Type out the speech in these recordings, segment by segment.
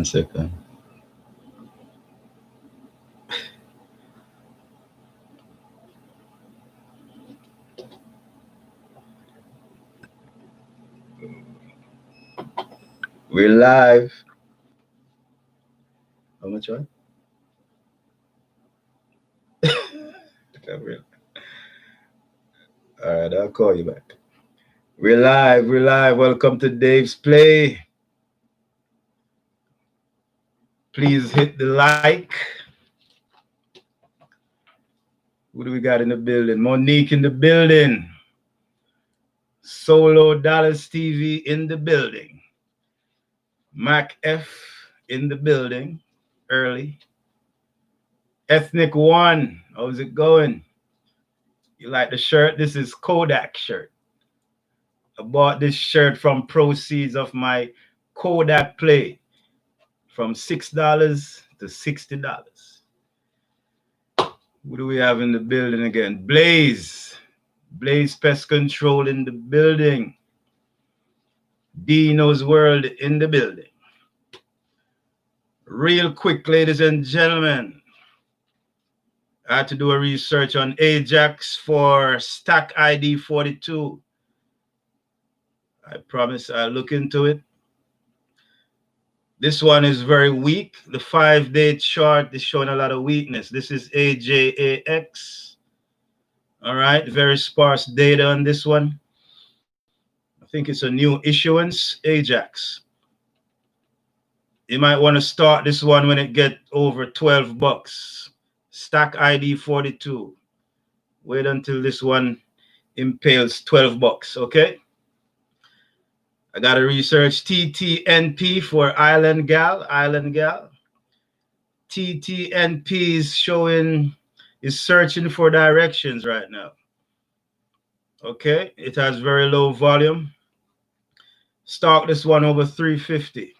1 second. We're live. How much one? All right, I'll call you back. We're live. We're live. Welcome to Dave's Play. Please hit the like. Who do we got in the building? Monique in the building. Solo Dallas TV in the building. Mac F in the building. Early. Ethnic One. How's it going? You like the shirt? This is Kodak shirt. I bought this shirt from proceeds of my Kodak play from $6 to $60. Who do we have in the building again? Blaze Pest Control in the building. Dino's World in the building. Real quick, ladies and gentlemen, I had to do a research on Ajax for Stack ID 42. I promise I'll look into it. This one is very weak. The 5-day chart is showing a lot of weakness. This is AJAX. All right, very sparse data on this one. I think it's a new issuance, Ajax. You might want to start this one when it gets over $12. Stack ID 42. Wait until this one impales $12, okay? I got to research TTNP for Island Gal. TTNP is searching for directions right now. Okay, it has very low volume. Start this one over 350.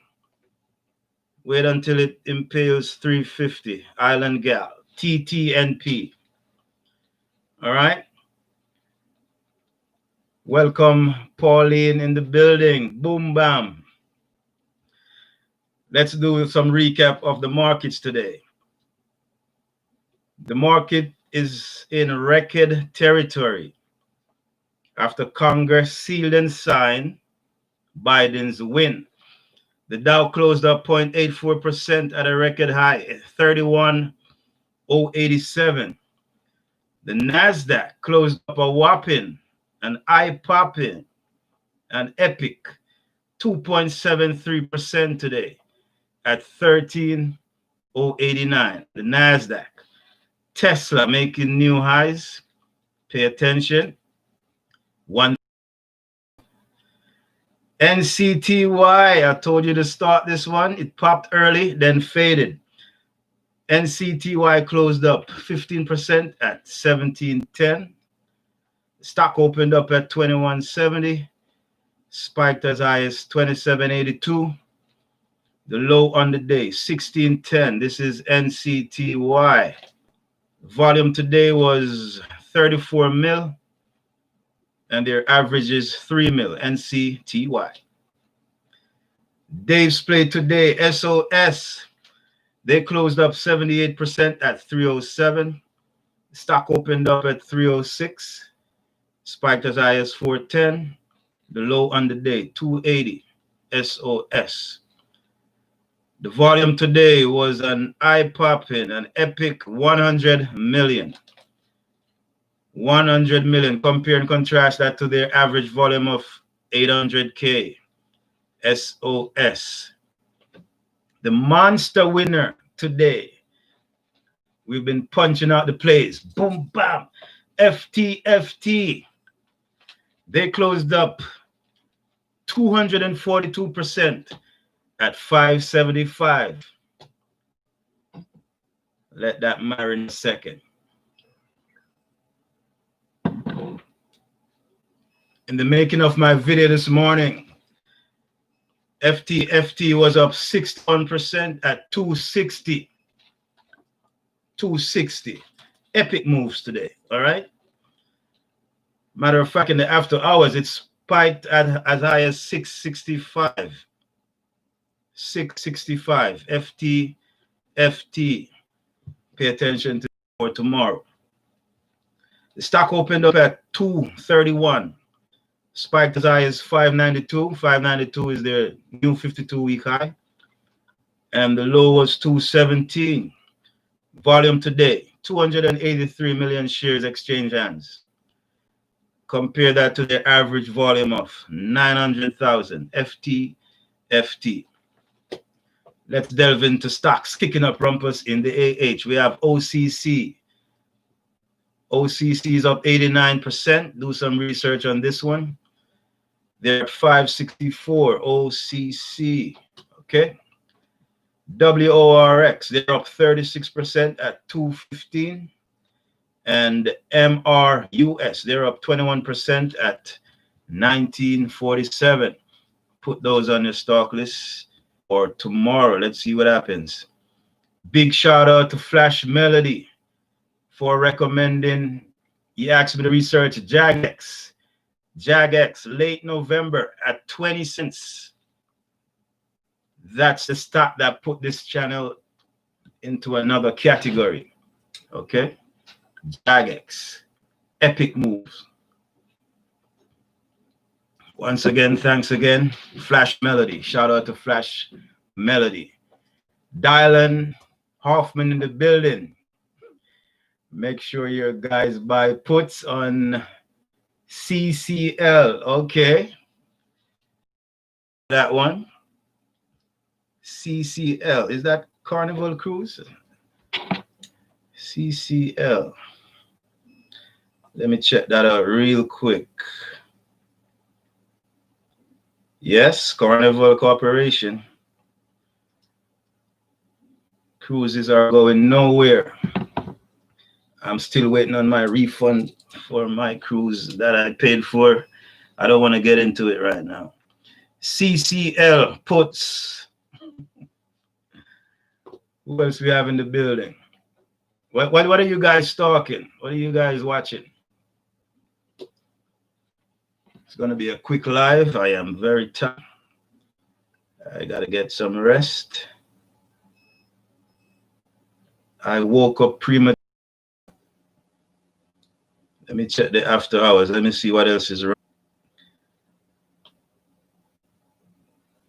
Wait until it impales 350. Island Gal. TTNP. All right. Welcome, Pauline in the building. Boom, bam. Let's do some recap of the markets today. The market is in record territory after Congress sealed and signed Biden's win. The Dow closed up 0.84% at a record high, 31,087. The NASDAQ closed up a whopping, an eye-popping, an epic 2.73% today at 13,089. The NASDAQ. Tesla making new highs. Pay attention. NCTY, I told you to start this one. It popped early, then faded. NCTY closed up 15% at 1710. Stock opened up at 2170. Spiked as high as 2782. The low on the day, 1610. This is NCTY. Volume today was 34 mil. And their average is 3 mil, NCTY. Dave's Play today, SOS. They closed up 78% at 307. Stock opened up at 306. Spiked as high as 410. The low on the day, 280. SOS. The volume today was an eye-popping, an epic 100 million. 100 million. Compare and contrast that to their average volume of 800K. SOS. The monster winner today. We've been punching out the plays. Boom, bam. Ftft. They closed up 242% at 575. Let that marinate a second. In the making of my video this morning, Ftft was up 61% at 260. 260. Epic moves today, all right? Matter of fact, in the after hours, it spiked at as high as 665. 665. Ftft. Pay attention to for tomorrow. The stock opened up at 231. Spiked as high as 592. 592 is their new 52-week high. And the low was 217. Volume today, 283 million shares exchange hands. Compare that to the average volume of 900,000. Ftft. Let's delve into stocks kicking up rumpus in the AH. We have OCC. OCC is up 89%. Do some research on this one. They're at 564. OCC. Okay. WORX, they're up 36% at 215. And MRUS, they're up 21% at 1947. Put those on your stock list for tomorrow. Let's see what happens. Big shout out to Flash Melody for recommending. He asked me to research JAGX. JAGX, late November at 20 cents. That's the stock that put this channel into another category. Okay. JAGX. Epic moves. Once again, thanks again. Flash Melody. Shout out to Flash Melody. Dylan Hoffman in the building. Make sure your guys buy puts on CCL. Okay. That one. CCL. Is that Carnival Cruise? CCL. Let me check that out real quick. Yes, Carnival Corporation. Cruises are going nowhere. I'm still waiting on my refund for my cruise that I paid for. I don't want to get into it right now. CCL puts. Who else we have in the building? What are you guys talking? What are you guys watching? It's going to be a quick live. I am very tired. I got to get some rest. I woke up premature. Let me check the after hours. Let me see what else is around.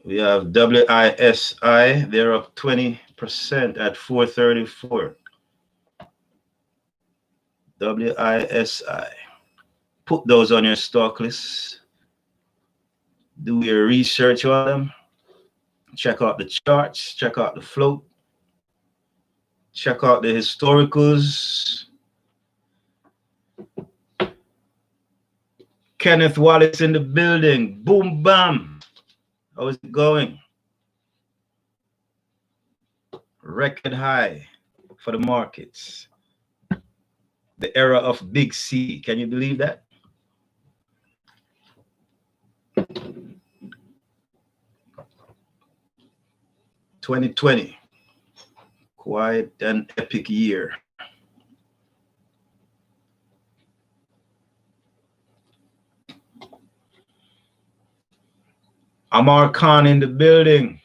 We have WISI. They're up 20% at 434. WISI. Put those on your stock list. Do your research on them. Check out the charts. Check out the float. Check out the historicals. Kenneth Wallace in the building. Boom, bam. How is it going? Record high for the markets. The era of Big C. Can you believe that? $2020. Quite an epic year. Amar Khan in the building.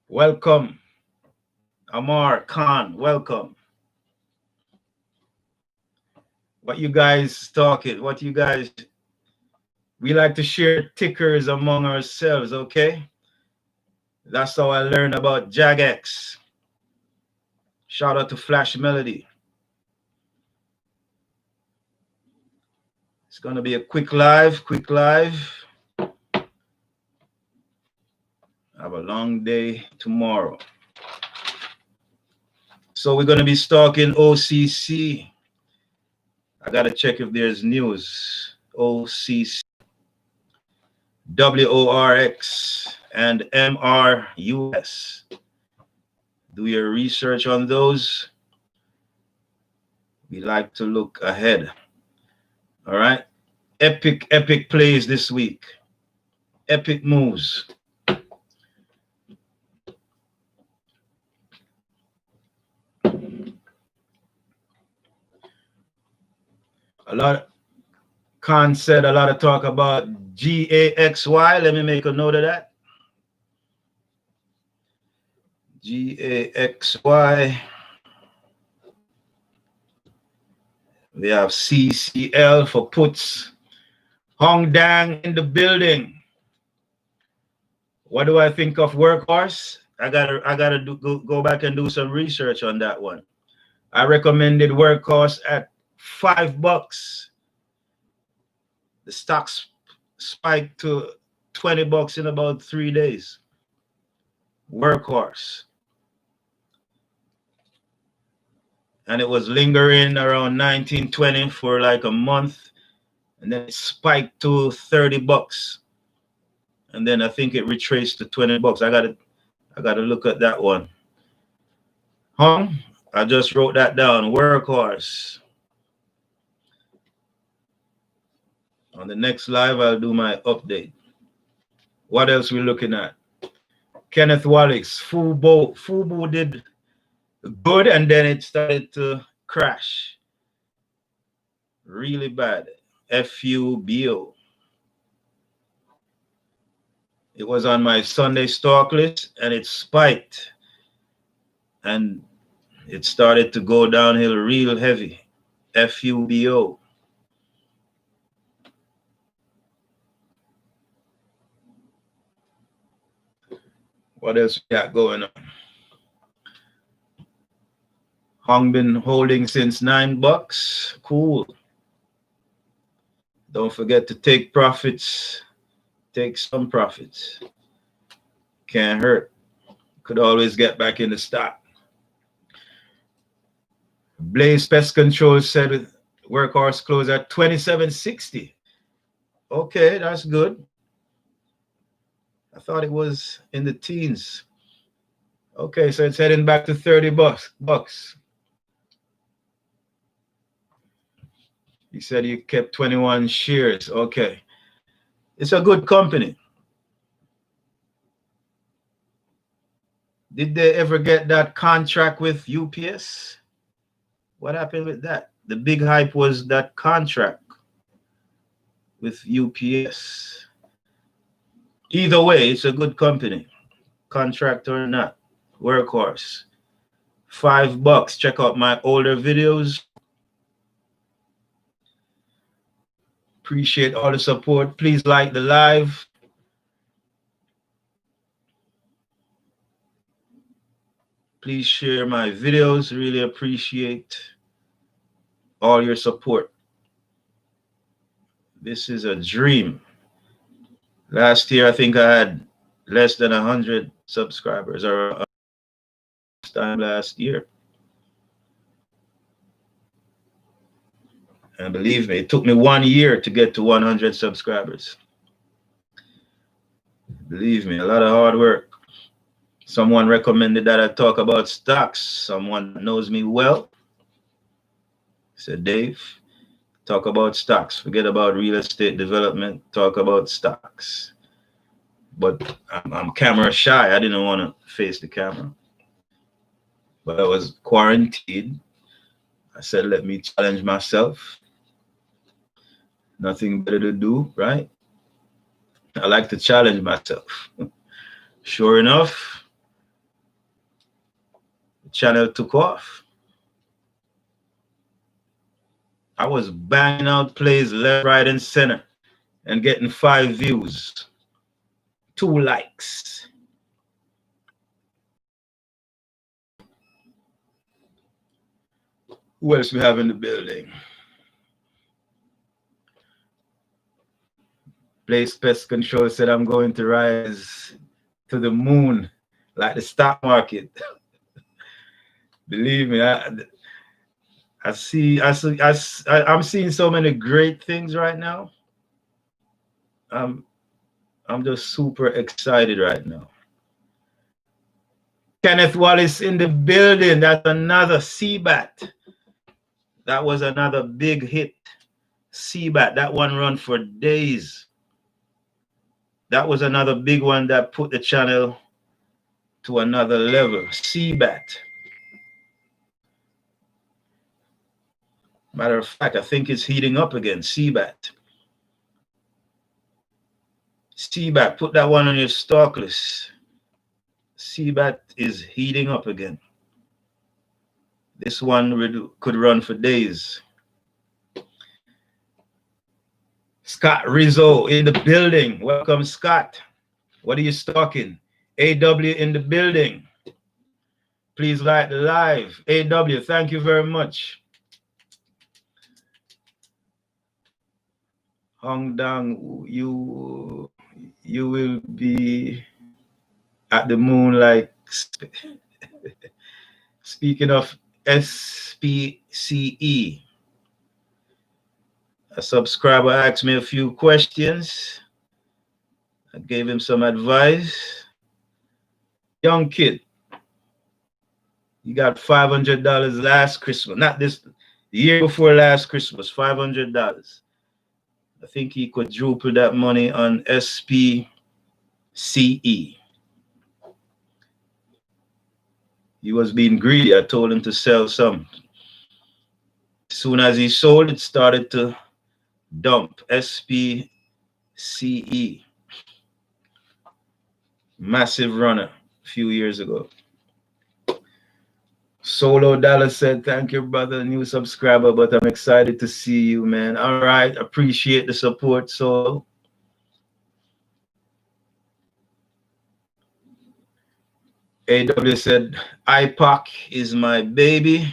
Welcome. Amar Khan, welcome. What you guys talking? What you guys... We like to share tickers among ourselves, okay? That's how I learned about JAGX. Shout out to Flash Melody. It's going to be a quick live. I have a long day tomorrow. So we're going to be stalking OCC. I got to check if there's news. OCC. WORX and MRUS. Do your research on those. We like to look ahead. All right. Epic plays this week. Epic moves. A lot. Khan said a lot of talk about GAXY. Let me make a note of that. GAXY. We have CCL for puts. Hong Dang in the building. What do I think of Workhorse? I gotta go back and do some research on that one. I recommended Workhorse at $5. The stocks spiked to $20 in about 3 days. Workhorse. And it was lingering around 1920 for like a month, and then it spiked to $30. And then I think it retraced to $20. I gotta look at that one. I just wrote that down. Workhorse. On the next live, I'll do my update. What else we looking at? Kenneth Wallace, Fubo did good, and then it started to crash. Really bad. FUBO. It was on my Sunday stock list, and it spiked. And it started to go downhill real heavy. FUBO. What else we got going on? Hong been holding since $9. Cool. Don't forget to take profits. Take some profits. Can't hurt. Could always get back in the stock. Blaze Pest Control said Workhorse closed at $27.60. Okay, that's good. I thought it was in the teens. Okay, so it's heading back to $30. You said you kept 21 shares. Okay. It's a good company. Did they ever get that contract with UPS? What happened with that? The big hype was that contract with UPS. Either way, it's a good company. Contract or not. Workhorse. $5. Check out my older videos. Appreciate all the support. Please like the live. Please share my videos. Really appreciate all your support. This is a dream. Last year, I think I had less than 100 subscribers, or time last year. And believe me, it took me 1 year to get to 100 subscribers. Believe me, a lot of hard work. Someone recommended that I talk about stocks. Someone knows me well said, Dave, talk about stocks. Forget about real estate development. Talk about stocks. But I'm camera shy. I didn't want to face the camera. But I was quarantined. I said, let me challenge myself. Nothing better to do, right? I like to challenge myself. Sure enough, the channel took off. I was banging out plays left, right, and center and getting 5 views, 2 likes. Who else we have in the building? Blaze Pest Control said I'm going to rise to the moon like the stock market. Believe me, I'm seeing so many great things right now. I'm just super excited right now. Kenneth Wallace in the building. That's another CBAT. That was another big hit. CBAT. That one run for days. That was another big one that put the channel to another level. CBAT. Matter of fact, I think it's heating up again. CBAT. CBAT, put that one on your stock list. CBAT is heating up again. This one could run for days. Scott Rizzo in the building. Welcome, Scott. What are you stalking? AW in the building. Please like the live. AW, thank you very much. Hong Dang, you will be at the moon like. Speaking of SPCE, a subscriber asked me a few questions. I gave him some advice. Young kid, he got $500 last Christmas, not this, the year before last Christmas, $500. I think he quadrupled that money on SPCE. He was being greedy. I told him to sell some. As soon as he sold, it started to dump. SPCE. Massive runner a few years ago. Solo Dollar said, thank you, brother, new subscriber, but I'm excited to see you, man. All right, appreciate the support, Solo. AW said, IPOC is my baby.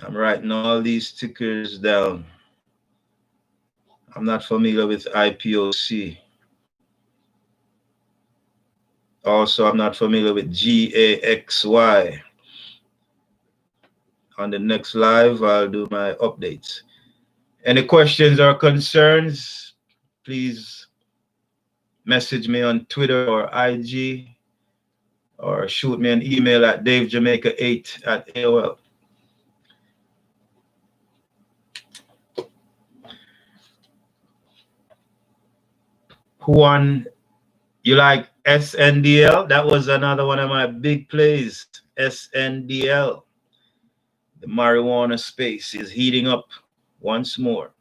I'm writing all these tickers down. I'm not familiar with IPOC. Also, I'm not familiar with GAXY. On the next live, I'll do my updates. Any questions or concerns, please message me on Twitter or IG, or shoot me an email at davejamaica8@AOL. Juan, you like SNDL? That was another one of my big plays. SNDL. The marijuana space is heating up once more.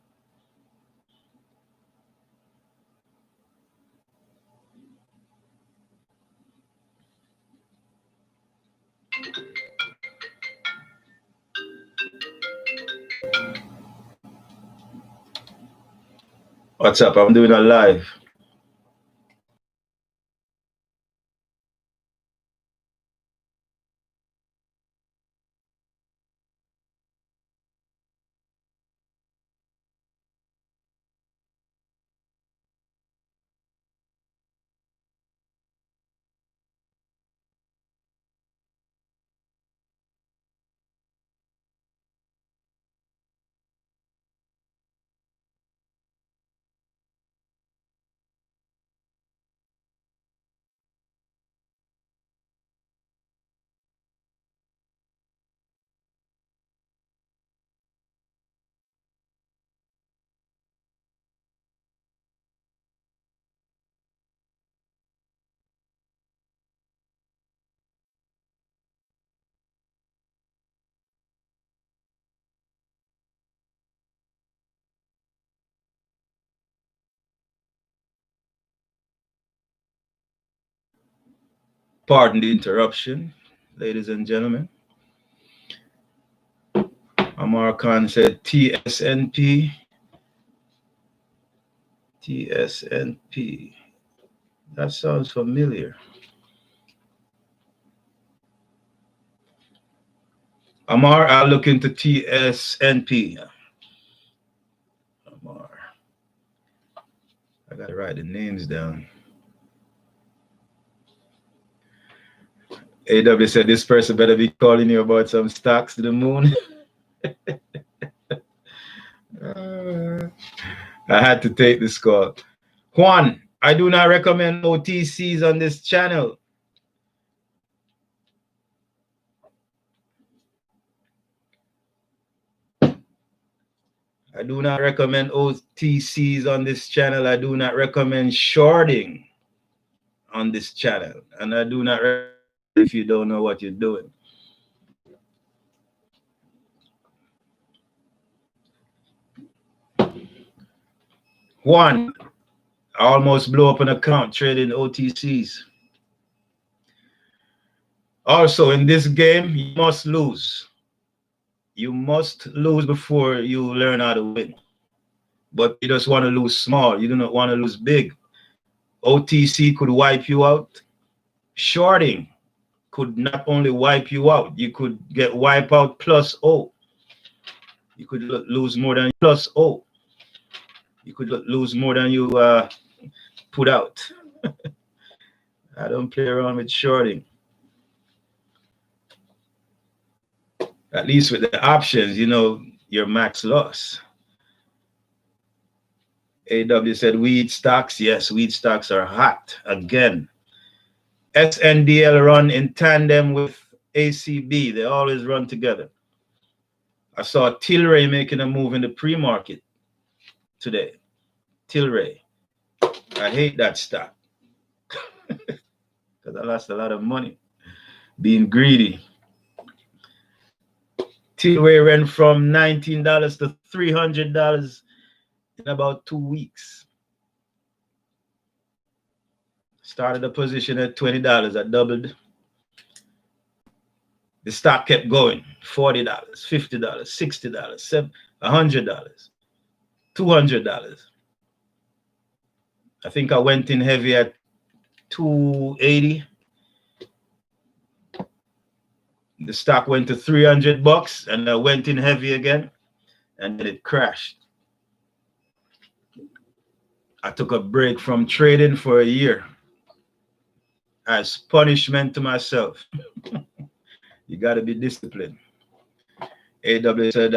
What's up? I'm doing a live. Pardon the interruption, ladies and gentlemen. Amar Khan said TSNP. TSNP. That sounds familiar. Amar, I'll look into TSNP. Amar. I gotta write the names down. AW said this person better be calling you about some stocks to the moon. I had to take this call. Juan, I do not recommend OTCs on this channel. I do not recommend OTCs on this channel. I do not recommend shorting on this channel. And I do not recommend if you don't know what you're doing. One, I almost blew up an account trading OTCs. Also, in this game, you must lose. You must lose before you learn how to win. But you just want to lose small. You do not want to lose big. OTC could wipe you out. Shorting could not only wipe you out, you could get wiped out plus O. You could lose more than plus O. You could lose more than you put out. I don't play around with shorting. At least with the options, you know your max loss. AW said weed stocks. Yes, weed stocks are hot again. SNDL run in tandem with ACB. They always run together. I saw Tilray making a move in the pre-market today. Tilray. I hate that stock because I lost a lot of money being greedy. Tilray ran from $19 to $300 in about 2 weeks. Started a position at $20. I doubled. The stock kept going. $40, $50, $60, $100, $200. I think I went in heavy at 280. The stock went to $300 and I went in heavy again and then it crashed. I took a break from trading for a year as punishment to myself. You got to be disciplined. AW said,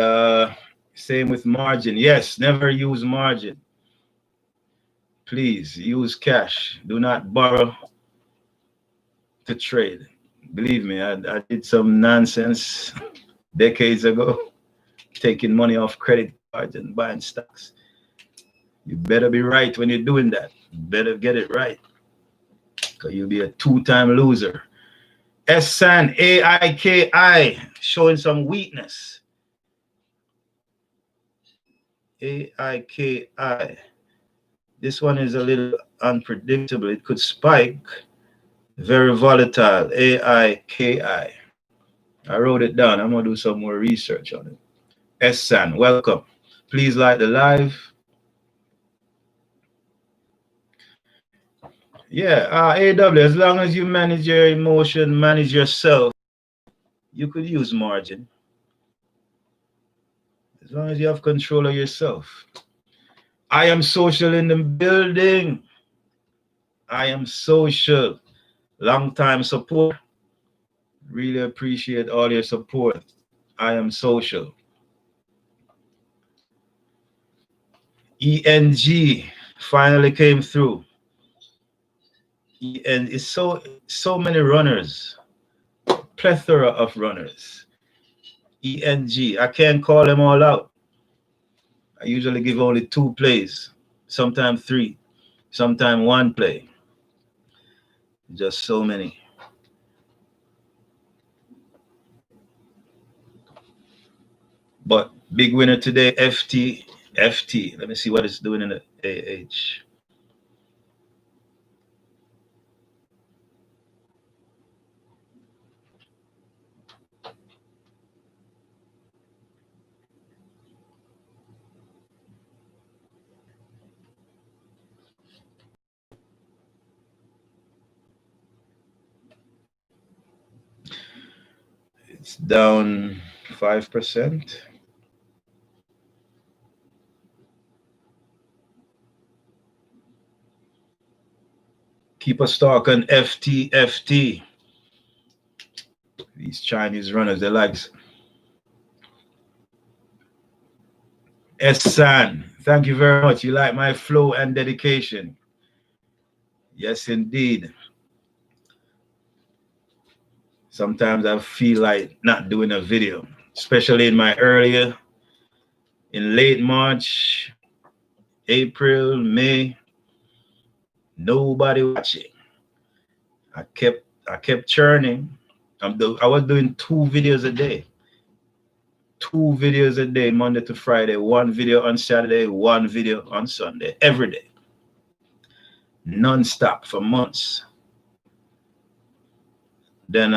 same with margin. Yes, never use margin. Please use cash. Do not borrow to trade. Believe me, I did some nonsense decades ago, taking money off credit cards and buying stocks. You better be right when you're doing that. You better get it right, because you'll be a two-time loser. SAN, AIKI, showing some weakness. AIKI. This one is a little unpredictable. It could spike. Very volatile. AIKI. I wrote it down. I'm going to do some more research on it. SAN, welcome. Please like the live. Yeah, AW, as long as you manage your emotion, manage yourself, you could use margin. As long as you have control of yourself. I am social in the building. I am social. Long time support. Really appreciate all your support. I am social. ENG finally came through. And it's so many runners, plethora of runners. ENG, I can't call them all out. I usually give only 2 plays, sometimes 3, sometimes 1 play. Just so many. But big winner today, FT. Let me see what it's doing in the AH. It's down 5%. Keep a stock on Ftft. These Chinese runners, they like San. Thank you very much. You like my flow and dedication. Yes, indeed. Sometimes I feel like not doing a video, especially in late March, April, May. Nobody watching. I kept churning. I was doing 2 videos a day. 2 videos a day, Monday to Friday, 1 video on Saturday, 1 video on Sunday, every day, non-stop for months. Then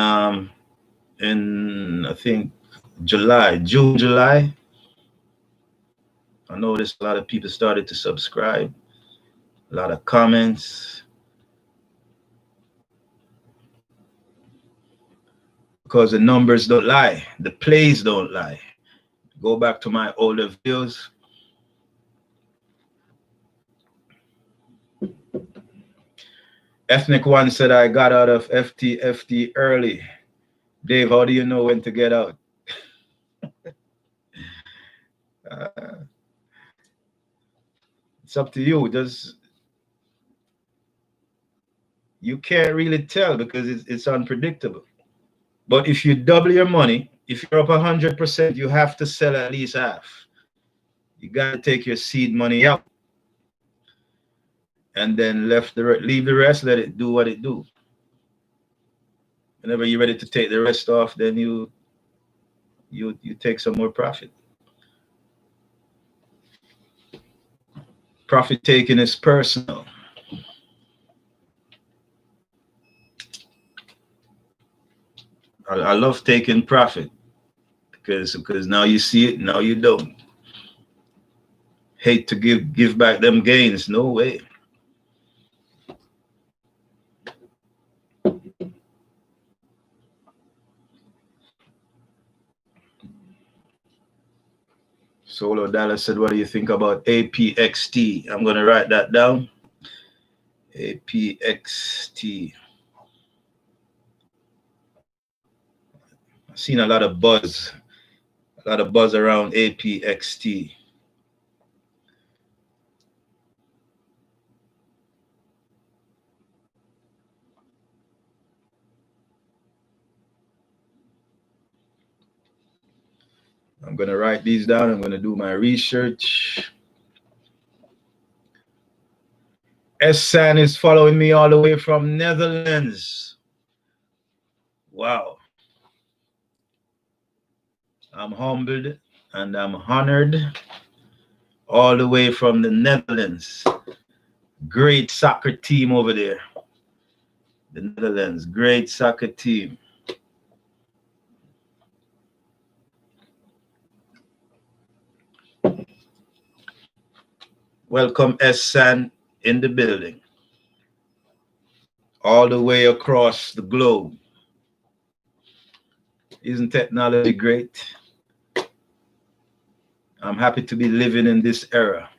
in I think June, July, I noticed a lot of people started to subscribe, a lot of comments, because the numbers don't lie, the plays don't lie. Go back to my older videos. Ethnic One said I got out of Ftft early. Dave, how do you know when to get out? It's up to you. You can't really tell because it's unpredictable. But if you double your money, if you're up 100%, you have to sell at least half. You got to take your seed money out, and then leave the rest. Let it do what it do. Whenever you're ready to take the rest off, then you take some more profit. Profit taking is personal. I love taking profit because now you see it, now you don't. Hate to give back them gains. No way. Solo Dallas said, what do you think about APXT? I'm going to write that down. APXT. I've seen a lot of buzz around APXT. I'm going to write these down. I'm going to do my research. San is following me all the way from Netherlands. Wow. I'm humbled and I'm honored. All the way from the Netherlands. Great soccer team over there. The Netherlands, great soccer team. Welcome San in the building. All the way across the globe. Isn't technology great? I'm happy to be living in this era.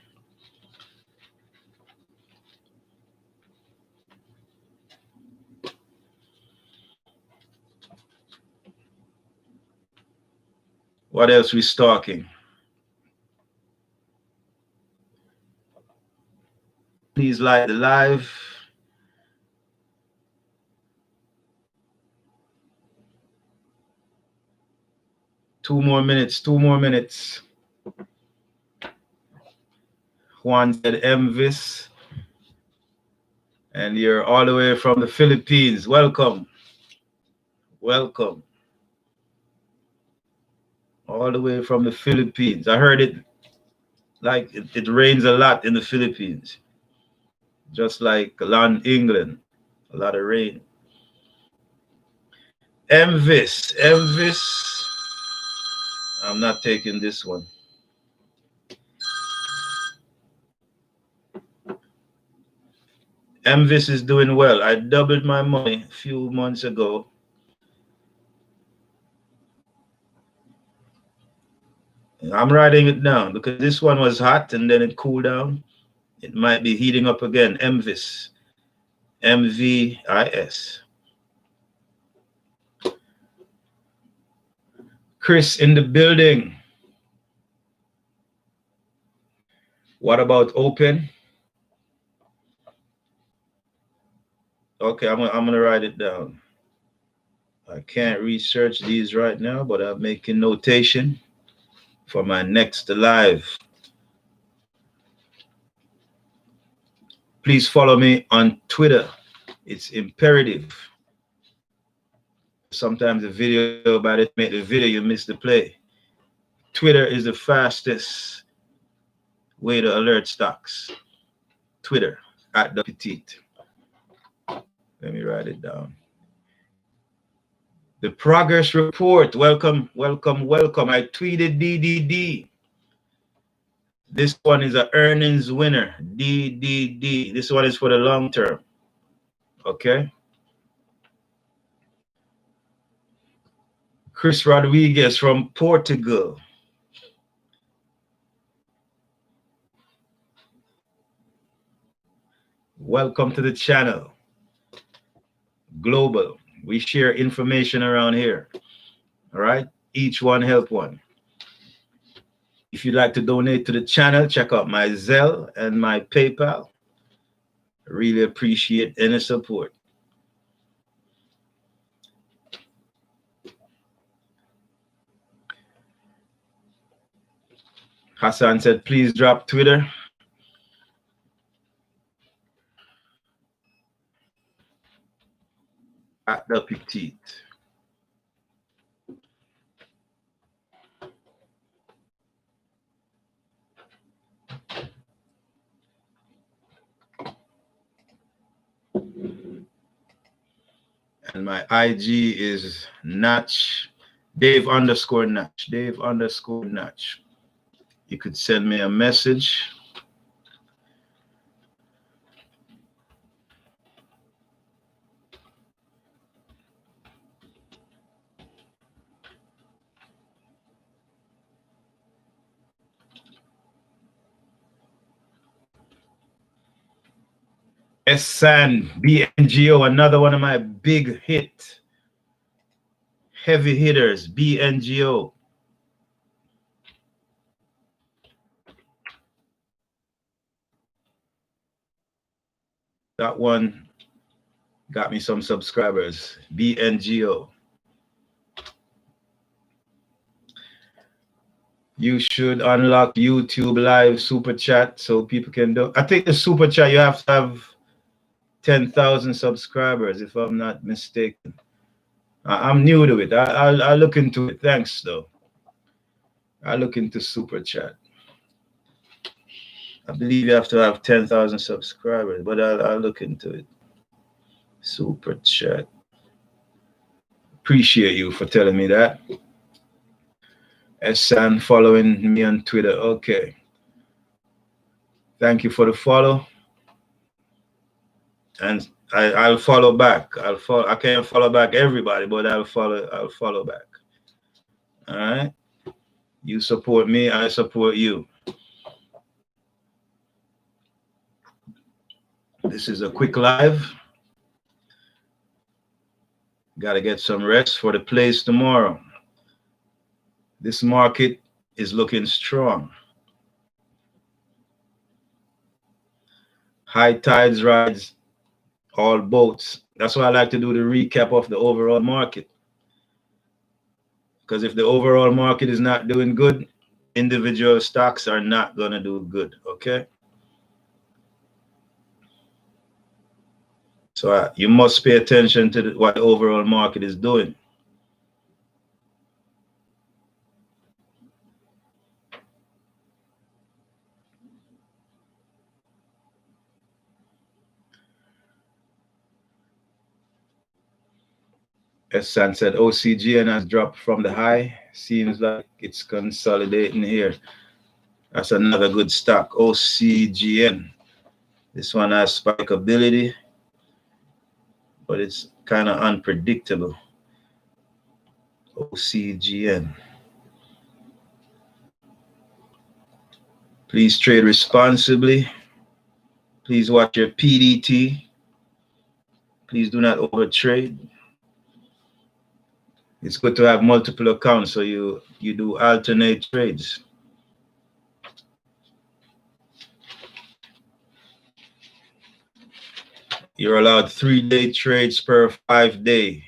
What else we stalking? Please like the live. Two more minutes. Juan said Mvis. And you're all the way from the Philippines. Welcome. Welcome. All the way from the Philippines. I heard it rains a lot in the Philippines. Just like England. A lot of rain. Mvis. I'm not taking this one. Mvis is doing well. I doubled my money a few months ago. I'm writing it down because this one was hot and then it cooled down. It might be heating up again. Mvis. MVIS. Chris in the building. What about open? Okay, I'm gonna write it down. I can't research these right now, but I'm making notation for my next live. Please follow me on Twitter. It's imperative. Sometimes the video, by the time you make the video, you miss the play. Twitter is the fastest way to alert stocks. Twitter at the petite. Let me write it down. The progress report. Welcome, welcome, welcome. I tweeted DDD. This one is an earnings winner. DDD. This one is for the long term. Okay. Chris Rodriguez from Portugal. Welcome to the channel. Global. We share information around here. All right. Each one help one. If you'd like to donate to the channel, check out my Zelle and my PayPal. Really appreciate any support. Hassan said, please drop Twitter. At the petite. And my IG is Natch, Dave _ Natch, Dave _ Natch. You could send me a message. S-San, BNGO, another one of my big hit. Heavy hitters, BNGO. That one got me some subscribers, BNGO. You should unlock YouTube live super chat so people can do. I think the super chat, you have to have 10,000 subscribers, if I'm not mistaken. I'm new to it. I'll look into it. Thanks, though. I'll look into super chat. I believe you have to have 10,000 subscribers, but I'll look into it. Super chat. Appreciate you for telling me that. S-San following me on Twitter. Okay. Thank you for the follow. And I'll follow back. I can't follow back everybody, but I'll follow back. All right. You support me, I support you. This is a quick live. Got to get some rest for the plays tomorrow. This market is looking strong. High tides rise all boats. That's why I like to do the recap of the overall market. Because if the overall market is not doing good, individual stocks are not going to do good, okay? So you must pay attention to what the overall market is doing. S-San said OCGN has dropped from the high. Seems like it's consolidating here. That's another good stock, OCGN. This one has spikeability, but it's kind of unpredictable. OCGN. Please trade responsibly. Please watch your PDT. Please do not overtrade. It's good to have multiple accounts so you do alternate trades. You're allowed 3-day trades per 5-day.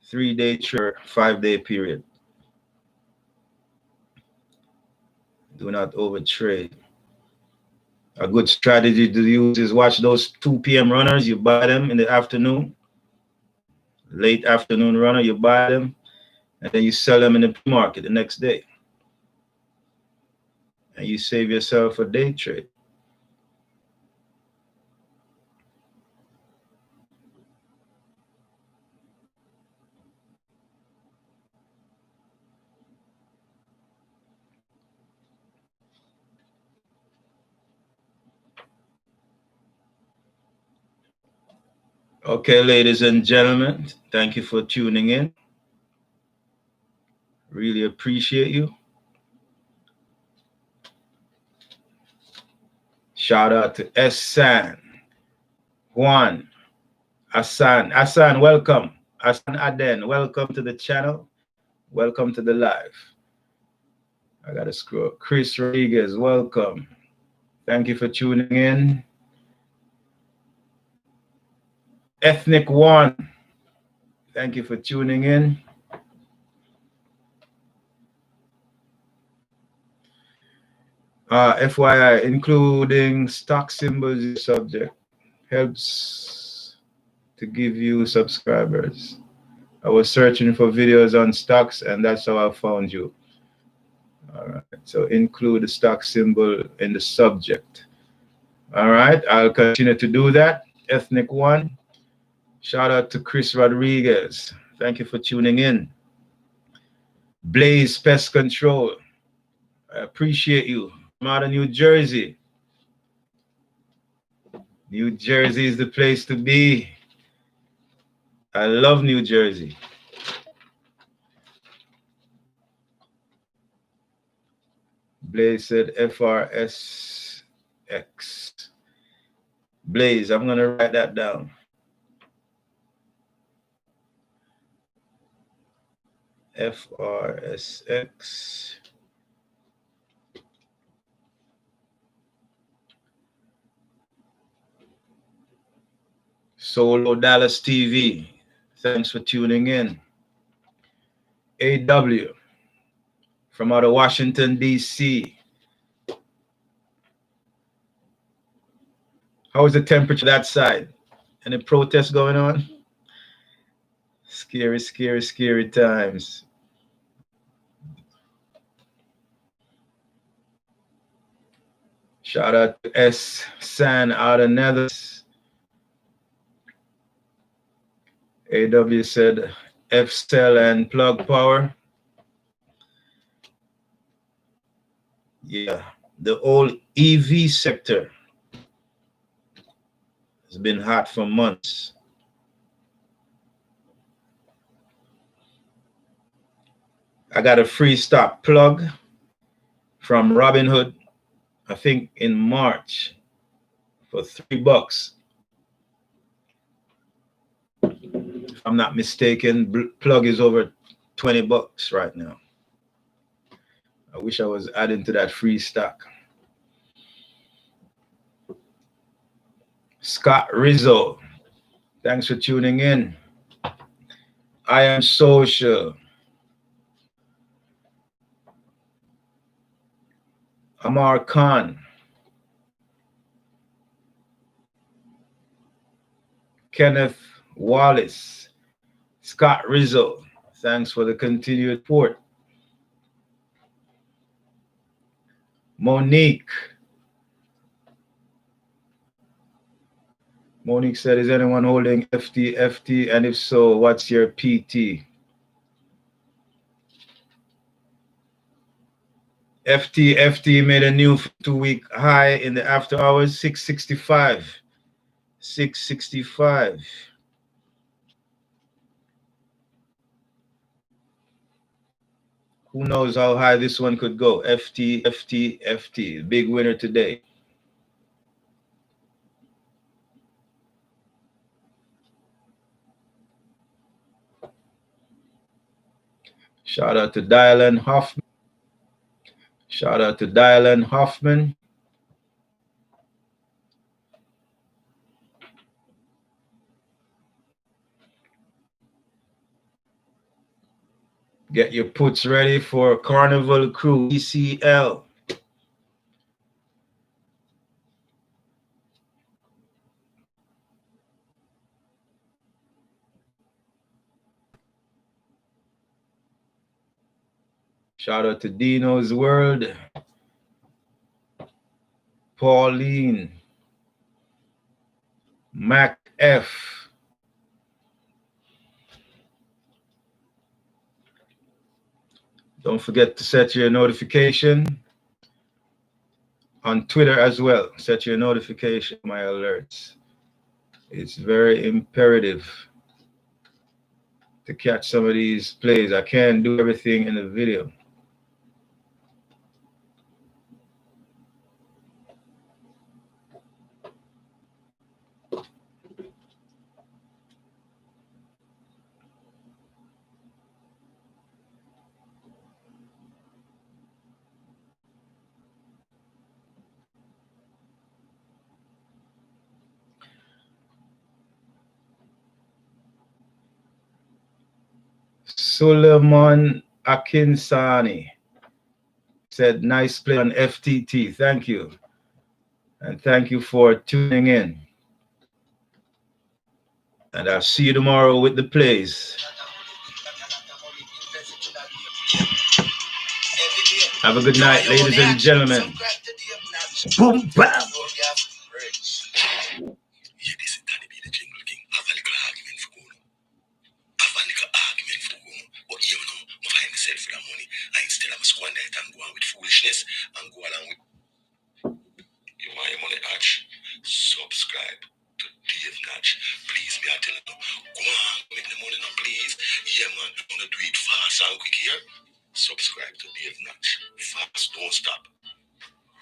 3-day trade, 5-day period. Do not overtrade. A good strategy to use is watch those 2 p.m. runners. You buy them in the afternoon. Late afternoon runner, you buy them. and then you sell them in the market the next day, and you save yourself a day trade. Okay, ladies and gentlemen, thank you for tuning in. Really appreciate you. Shout out to San, Juan, Asan, welcome. Asan Aden, welcome to the channel. Welcome to the live. I gotta scroll. Chris Rodriguez, welcome. Thank you for tuning in. Ethnic One, thank you for tuning in. FYI, including stock symbols subject helps to give you subscribers. I was searching for videos on stocks, and that's how I found you. All right, so include the stock symbol in the subject. All right, I'll continue to do that. Ethnic One, shout out to Chris Rodriguez. Thank you for tuning in. Blaze Pest Control, I appreciate you. I'm out of New Jersey. New Jersey is the place to be. I love New Jersey. Blaze said FRSX. Blaze, I'm going to write that down. FRSX. Solo Dallas TV. Thanks for tuning in. AW from out of Washington, D.C. How is the temperature that side? Any protests going on? Scary, scary, scary times. Shout out to S. San out of Netherlands. AW said F cell and plug power. Yeah, the old EV sector has been hot for months. I got a free stock plug from Robinhood, I think in March, for $3. If I'm not mistaken, plug is over $20 right now. I wish I was adding to that free stock. Scott Rizzo, thanks for tuning in. I am social. Amar Khan. Kenneth Wallace. Scott Rizzo, thanks for the continued support. Monique. Monique said, is anyone holding Ftft? And if so, what's your PT? Ftft made a new 2-week high in the after hours, 665. 665. Who knows how high this one could go? Ft. Big winner today. Shout out to Dylan Hoffman. Shout out to Dylan Hoffman. Get your puts ready for Carnival Crew ECL. Shout out to Dino's World. Pauline. Mac F. Don't forget to set your notification on Twitter as well. Set your notification, my alerts. It's very imperative to catch some of these plays. I can't do everything in the video. Suleiman Akinsani said, nice play on FTT. Thank you. And thank you for tuning in. And I'll see you tomorrow with the plays. Have a good night, ladies and gentlemen. Boom, bam. Foolishness and go along with you want your money Natch. Subscribe to Dave Natch. Please, me I tell you, go on, make the money now, please. Yeah, man, you wanna do it fast and quick here? Subscribe to Dave Natch. Fast, don't stop.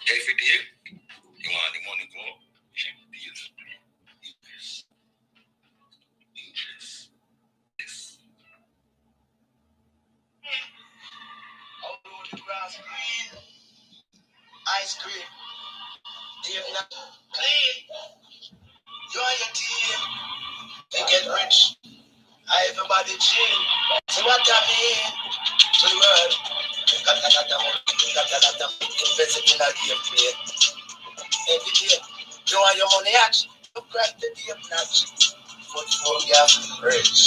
Every day, you want the money go, check deals. Interest. Yes. Although the grass green, ice cream. Dave Natch, clean. You and your team, they get rich. Everybody chill. See what I mean? To the world. Got invest in a game play. Every day, you want your money, action. You grab the game, Natch. Football, yeah, rich.